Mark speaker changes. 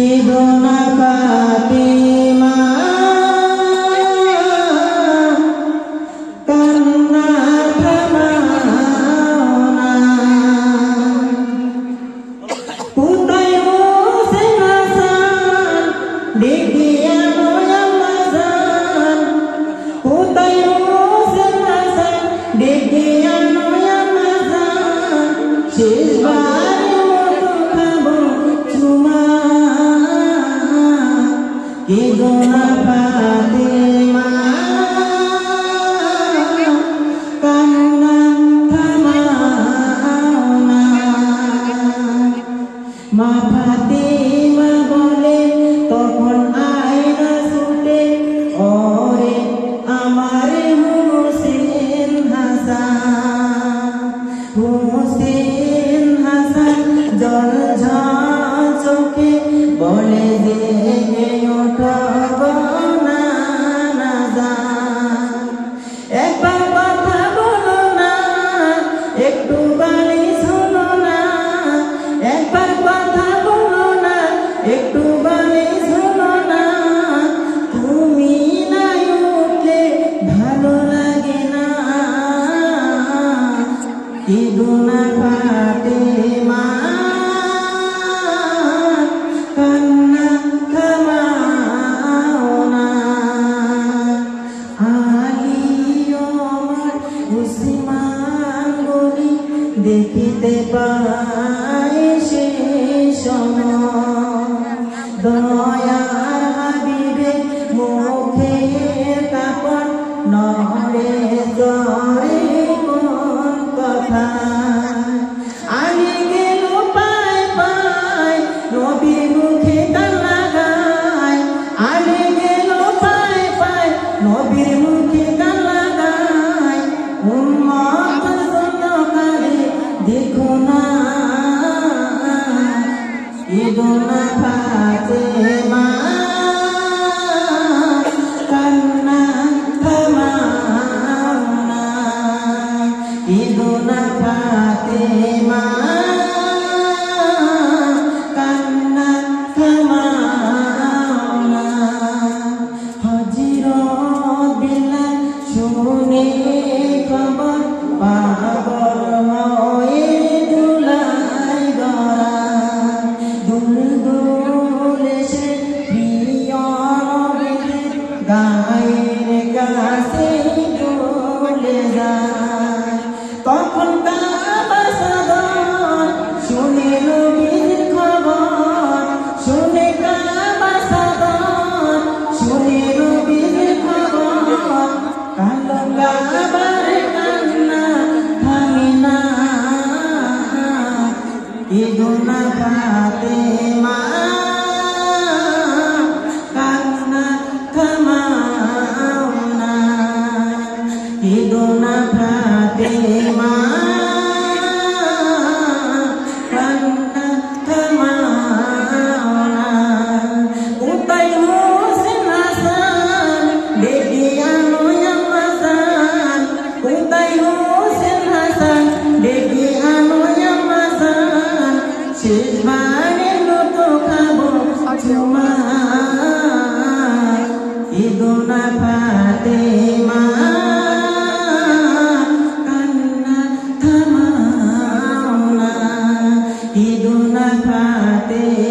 Speaker 1: Iduna Fatima karena kemauan Putai Husain Hasan dikiamu yang mazan Putai Husain Hasan dikiamu yang mazan Sisbari untuk kamu cuma Iduna Fatima karena kemauan Ma Fatima bole তখন আয়না ছুটে ওরে আমার হুসেন হাসান জল ঝাল চোখে বলে জেগে ওঠব না জান একবার কথা বলো না একটু বাড়ি শোনো না একবার কথা বলো না একটু বাড়ি শোনো না তুমি নাই উঠলে ভালো লাগে না ইদুনা ফাতেমা কান্না থামাও না আলী ওমর উসমান গনি দেখিতে পাই সে সময় দয়ার হাবিবে মুখে কাপড় নড়ে জরে কোন কথা আগে গেল পায় পায় নবীর মুখে গান লাগায় আগে গেল পায় পায় নবীর মুখে গান লাগায় উম্মত জনকারে দেখো না ইদুনা ফাতেমা কান্না থামাও না ইদুনা ফাতেমা কান্না থামাও না হযরত বিলাল শুনে খবর পাগল হয়ে দুলাই গড়া দুলদুল এসে প্রিয় নবীর গায়ের কাছে চলে যায় তখন কাবা সাদর শুনে নবীর খবর শুনে কাবা সাদর শুনে নবীর খবর কালো কাবার কান্না থামে না ইদুনা ফাতেমা কান্না থামাও না ইদুনা ফাতেমা কান্না থামাও না পুতাই Hossain Hasan দেখিয়ানো yang mazan পুতাই Hossain Hasan দেখিয়ানো yang mazan শেষবারের মতো খাবো চুমা ইদুনা ফাতেমা কান্না থামাও না ইদুনা ফাতেমা